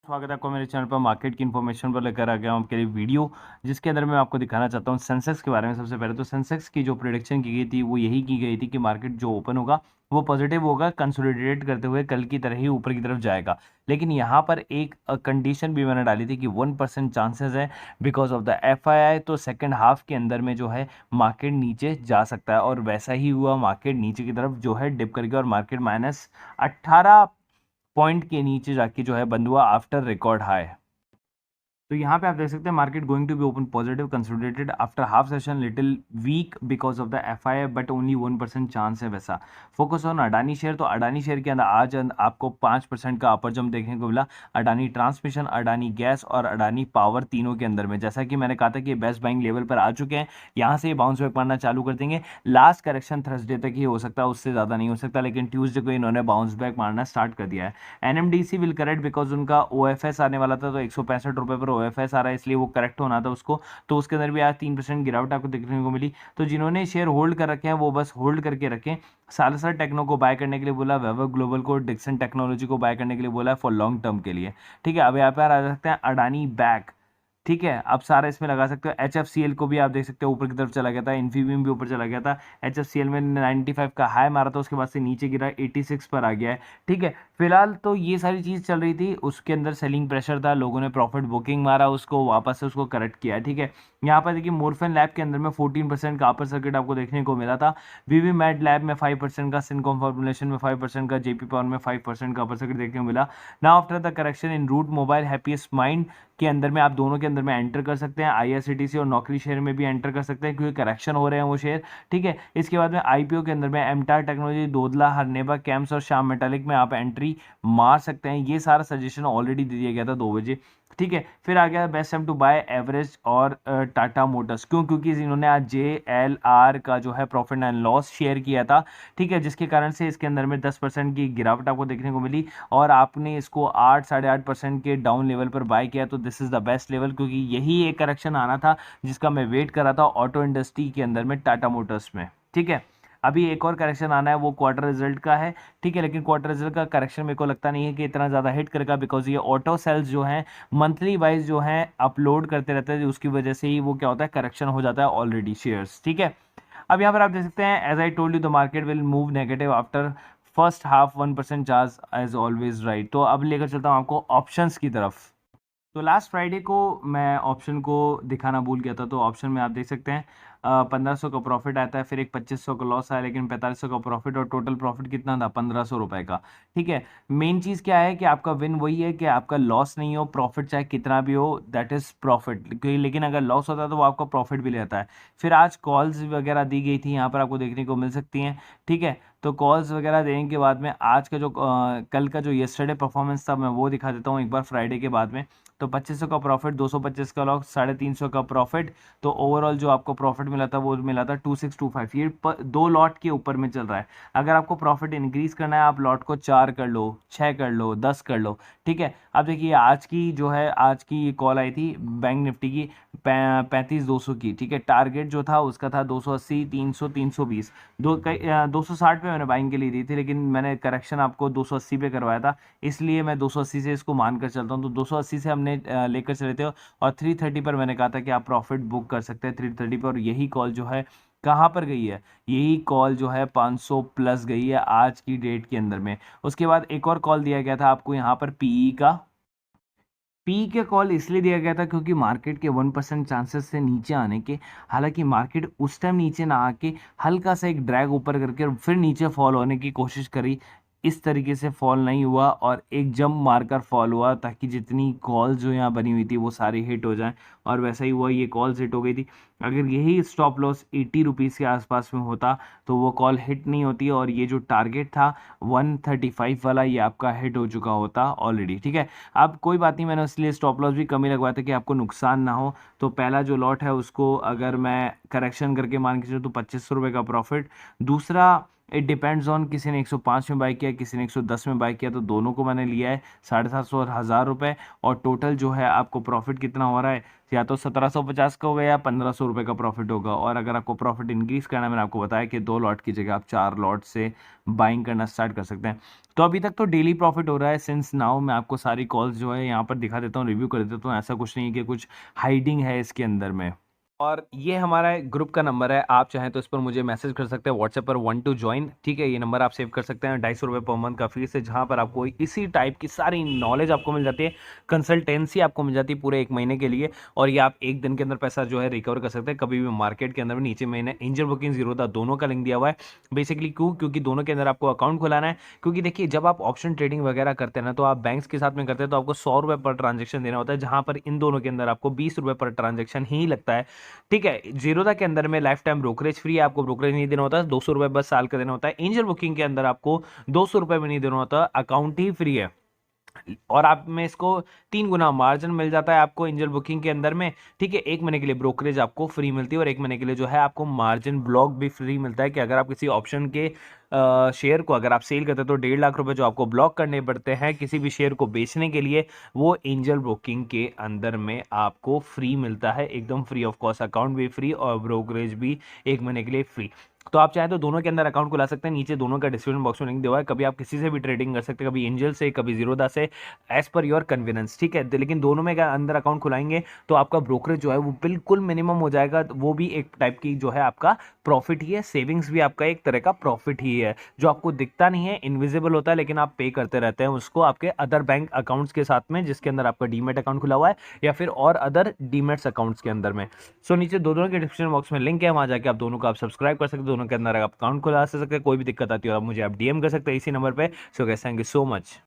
स्वागत है आपको मेरे चैनल पर। मार्केट की इन्फॉर्मेशन पर लेकर आ गया हूँ आपके लिए वीडियो, जिसके अंदर मैं आपको दिखाना चाहता हूँ सेंसेक्स के बारे में। सबसे पहले तो सेंसेक्स की जो प्रिडिक्शन की गई थी वो यही की गई थी कि मार्केट जो ओपन होगा वो पॉजिटिव होगा, कंसोलिडेट करते हुए कल की तरह ही ऊपर की तरफ जाएगा। लेकिन यहाँ पर एक कंडीशन भी मैंने डाली थी कि 1% चांसेस है बिकॉज ऑफ द FII, तो सेकेंड हाफ के अंदर में जो है मार्केट नीचे जा सकता है। और वैसा ही हुआ, मार्केट नीचे की तरफ जो है डिप करके और मार्केट -18 पॉइंट के नीचे जाके जो है बंद हुआ आफ्टर रिकॉर्ड हाई। तो यहाँ पे आप देख सकते हैं market going to be open positive consolidated after half session, little weak because of the FII, but only 1% chance है वैसा। फोकस ऑन अडानी शेयर, तो अडानी शेयर के अंदर आज आपको 5% का अपर जंप देखने को मिला। अडानी ट्रांसमिशन, अडानी गैस और अडानी पावर तीनों के अंदर में, जैसा कि मैंने कहा था कि बेस्ट बाइंग लेवल पर आ चुके हैं। यहाँ से बाउंस बैक मारना चालू कर देंगे। लास्ट करेक्शन थर्सडे तक ही हो सकता है, उससे ज़्यादा नहीं हो सकता, लेकिन ट्यूसडे को इन्होंने बाउंस बैक मारना स्टार्ट कर दिया है। NMDC विल करेक्ट बिकॉज उनका OFS आने वाला था, तो 165 रुपये पर OFS आ रहा है, इसलिए वो करेक्ट होना था उसको। तो उसके अंदर भी आज 3% गिरावट आपको देखने को मिली। तो जिन्होंने शेयर होल्ड कर रखे हैं वो बस होल्ड करके रखें। सालसर टेक्नो को बाय करने के लिए बोला, वैभव ग्लोबल को, डिक्सन टेक्नोलॉजी को बाय करने के लिए बोला फॉर लॉन्ग टर्म के लिए। ठीक है, अब यहाँ पर आ सकते हैं अडानी बैक। ठीक है, आप सारा इसमें लगा सकते हो। HFCL को भी आप देख सकते हो ऊपर की तरफ चला गया था, इन्फीबीम भी ऊपर चला गया था। HFCL में 95 का हाई मारा था, उसके बाद से नीचे गिरा 86 पर आ गया है। ठीक है, फिलहाल तो ये सारी चीज़ चल रही थी, उसके अंदर सेलिंग प्रेशर था, लोगों ने प्रॉफिट बुकिंग मारा, उसको वापस से उसको करेक्ट किया है। ठीक है, यहाँ पर देखिए मोरफेन लैब के अंदर में 14% का अपर सर्किट आपको देखने को मिला था। वीवी मैड लैब में 5% का, सिनकॉम फॉर्मुलेशन में 5% का, JP पावर में 5% का अपर सर्किट देखने को मिला। Now after the correction in Route Mobile, Happiest Mind के अंदर में आप दोनों के अंदर में एंटर कर सकते हैं। IRCTC और नौकरी शेयर में भी एंटर कर सकते हैं, क्योंकि करेक्शन हो रहे हैं वो शेयर। ठीक है, इसके बाद में IPO के अंदर में एमटार टेक्नोलॉजी, दोदला, हरनेबा कैम्स और श्याम मेटालिक में आप एंट्री मार सकते हैं। ये सारा सजेशन ऑलरेडी दे दिया गया था 2 बजे। ठीक है, फिर आ गया best time to buy average और टाटा मोटर्स। क्यों? क्योंकि इन्होंने आज JLR का जो है प्रॉफिट एंड लॉस शेयर किया था। ठीक है, जिसके कारण से इसके अंदर में 10% की गिरावट आपको देखने को मिली, और आपने इसको 8-8.5% के डाउन लेवल पर बाय किया, तो this is the best level, क्योंकि यही एक करेक्शन आना था जिसका मैं वेट कर रहा था ऑटो इंडस्ट्री के अंदर में, टाटा मोटर्स में। ठीक है, अभी एक और करेक्शन आना है, वो क्वार्टर रिजल्ट का है। ठीक है, लेकिन क्वार्टर रिजल्ट का करेक्शन मेरे को लगता नहीं है कि इतना ज़्यादा हिट करेगा, बिकॉज ये ऑटो सेल्स जो हैं मंथली वाइज जो हैं अपलोड करते रहते हैं, उसकी वजह से ही वो क्या होता है, करेक्शन हो जाता है ऑलरेडी शेयर्स। ठीक है, अब यहाँ पर आप देख सकते हैं, as I told you the market will move negative after first half, 1% charge as always right. तो अब लेकर चलता हूँ आपको ऑप्शंस की तरफ। तो लास्ट फ्राइडे को मैं ऑप्शन को दिखाना भूल गया था, तो ऑप्शन में आप देख सकते हैं 1500 का प्रॉफिट आता है, फिर एक 2500 का लॉस आया, लेकिन 4500 का प्रॉफिट, और टोटल प्रॉफिट कितना था, 1500 रुपये का। ठीक है, मेन चीज़ क्या है कि आपका विन वही है कि आपका लॉस नहीं हो, प्रॉफिट चाहे कितना भी हो, दैट इज़ प्रॉफिट। लेकिन अगर लॉस होता है तो वो आपका प्रॉफिट भी रहता है। फिर आज कॉल्स वगैरह दी गई थी, यहाँ पर आपको देखने को मिल सकती हैं। ठीक है, तो कॉल्स वगैरह देने के बाद में आज का जो कल का जो येस्टरडे परफॉर्मेंस था, मैं वो दिखा देता हूँ एक बार फ्राइडे के बाद में। तो 2500 का प्रॉफिट, 225 का लॉस, 350 का प्रॉफिट, तो ओवरऑल जो आपको प्रॉफिट मिला था वो मिला था 2625। ये 2 लॉट के ऊपर में चल रहा है। अगर आपको प्रॉफिट इंक्रीज करना है, आप लॉट को 4 कर लो, 6 कर लो, 10 कर लो। ठीक है, अब देखिए आज की जो है, आज की कॉल आई थी बैंक निफ्टी की 35,200 की। ठीक है, टारगेट जो था उसका था 280, 300, 320, 260 पे मैंने बाइंग के लिए दी थी, लेकिन मैंने करेक्शन आपको 280 पे करवाया था, इसलिए मैं 280 से इसको मान कर चलता हूँ। तो 280 से हमने लेकर चले थे, और 330 पर मैंने कहा था कि आप प्रॉफिट बुक कर सकते हैं 330 पर। और यही कॉल जो है कहाँ पर गई है, यही कॉल जो है 500 प्लस गई है आज की डेट के अंदर में। उसके बाद एक और कॉल दिया गया था आपको यहाँ पर PE का। पी के कॉल इसलिए दिया गया था क्योंकि मार्केट के 1% चांसेस से नीचे आने के। हालांकि मार्केट उस टाइम नीचे ना आके हल्का सा एक ड्रैग ऊपर करके और फिर नीचे फॉल होने की कोशिश करी, इस तरीके से फॉल नहीं हुआ और एक जंप मारकर फॉल हुआ, ताकि जितनी कॉल जो यहाँ बनी हुई थी वो सारी हिट हो जाएं, और वैसा ही हुआ, ये कॉल्स हिट हो गई थी। अगर यही स्टॉप लॉस 80 रुपीज़ के आसपास में होता तो वो कॉल हिट नहीं होती, और ये जो टारगेट था 135 वाला, ये आपका हिट हो चुका होता ऑलरेडी। ठीक है, अब कोई बात नहीं, मैंने इसलिए स्टॉप लॉस भी कम ही लगवाया था कि आपको नुकसान ना हो। तो पहला जो लॉट है उसको अगर मैं करेक्शन करके मान के चलूँ तो 2500 रुपये का प्रॉफिट। दूसरा इट डिपेंड्स ऑन, किसी ने 105 में बाय किया, किसी ने 110 में बाय किया, तो दोनों को मैंने लिया है 750 और 1000 रुपये। और टोटल जो है आपको प्रॉफिट कितना हो रहा है, या तो 1750 का होगा या 1500 रुपये का प्रॉफिट होगा। और अगर आपको प्रॉफिट इंक्रीज करना है, मैंने आपको बताया कि 2 लॉट की जगह आप 4 लॉट से बाइंग करना स्टार्ट कर सकते हैं। तो अभी तक तो डेली प्रॉफिट हो रहा है सिंस नाउ। मैं आपको सारी कॉल्स जो है यहाँ पर दिखा देता हूँ, रिव्यू कर देता हूँ। ऐसा कुछ नहीं है कि कुछ हाइडिंग है इसके अंदर में। और ये हमारा ग्रुप का नंबर है, आप चाहें तो इस पर मुझे मैसेज कर सकते हैं व्हाट्सएप पर 1 टू ज्वाइन, ठीक है। ये नंबर आप सेव कर सकते हैं। 250 रुपये पर मंथ का फीस है, जहाँ पर आपको इसी टाइप की सारी नॉलेज आपको मिल जाती है, कंसल्टेंसी आपको मिल जाती है पूरे 1 महीने के लिए। और ये आप 1 दिन के अंदर पैसा जो है रिकवर कर सकते हैं कभी भी मार्केट के अंदर में। नीचे मैंने एंजल बुकिंग जीरोधा दोनों का लिंक दिया हुआ है। बेसिकली क्योंकि दोनों के अंदर आपको अकाउंट खुलाना है। क्योंकि देखिए, जब आप ऑप्शन ट्रेडिंग वगैरह करते हैं ना, तो आप बैंक्स के साथ में करते हैं तो आपको 100 रुपये पर ट्रांजेक्शन देना होता है, जहाँ पर इन दोनों के अंदर आपको 20 रुपये पर ट्रांजेक्शन ही लगता है, ठीक है। जीरोधा के अंदर में लाइफ टाइम ब्रोकरेज फ्री है, आपको ब्रोकरेज नहीं देना होता है, 200 रुपये बस साल का देना होता है। एंजल बुकिंग के अंदर आपको 200 रुपये भी नहीं देना होता, अकाउंट ही फ्री है। और आप में इसको 3 गुना मार्जिन मिल जाता है आपको एंजल बुकिंग के अंदर में, ठीक है। 1 महीने के लिए ब्रोकरेज आपको फ्री मिलती है, और 1 महीने के लिए जो है आपको मार्जिन ब्लॉक भी फ्री मिलता है, कि अगर आप किसी ऑप्शन के शेयर को अगर आप सेल करते हैं तो 1.5 लाख रुपए जो आपको ब्लॉक करने पड़ते हैं किसी भी शेयर को बेचने के लिए, वो एंजल ब्रोकिंग के अंदर में आपको फ्री मिलता है, एकदम फ्री ऑफ कॉस्ट। अकाउंट भी फ्री और ब्रोकरेज भी 1 महीने के लिए फ्री। तो आप चाहे तो दोनों के अंदर अकाउंट खुला सकते हैं, नीचे दोनों का डिस्क्रिप्शन बॉक्स में लिंक दिया हुआ है। कभी आप किसी से भी ट्रेडिंग कर सकते हैं, कभी एंजल से, कभी जीरोधा से, एज पर योर कन्वीनियंस, ठीक है। लेकिन दोनों में का अंदर अकाउंट खुलाएंगे तो आपका ब्रोकरेज जो है वो बिल्कुल मिनिमम हो जाएगा। वो भी एक टाइप की जो है आपका प्रॉफिट ही है, सेविंग्स भी आपका एक तरह का प्रॉफिट ही है, जो आपको दिखता नहीं है, इनविजिबल होता है, लेकिन आप पे करते रहते हैं उसको आपके अदर बैंक अकाउंट्स के साथ में, जिसके अंदर आपका डीमेट अकाउंट खुला हुआ है या फिर और अदर डीमेट्स अकाउंट्स के अंदर में। सो नीचे दोनों के डिस्क्रिप्शन बॉक्स में लिंक है, वहां जाके आप दोनों को आप सब्सक्राइब कर सकते हैं, दोनों के अंदर आप अकाउंट खुला सकते हैं। कोई भी दिक्कत आती है आप मुझे आप डीएम कर सकते हैं इसी नंबर पे। So guys, thank you so much.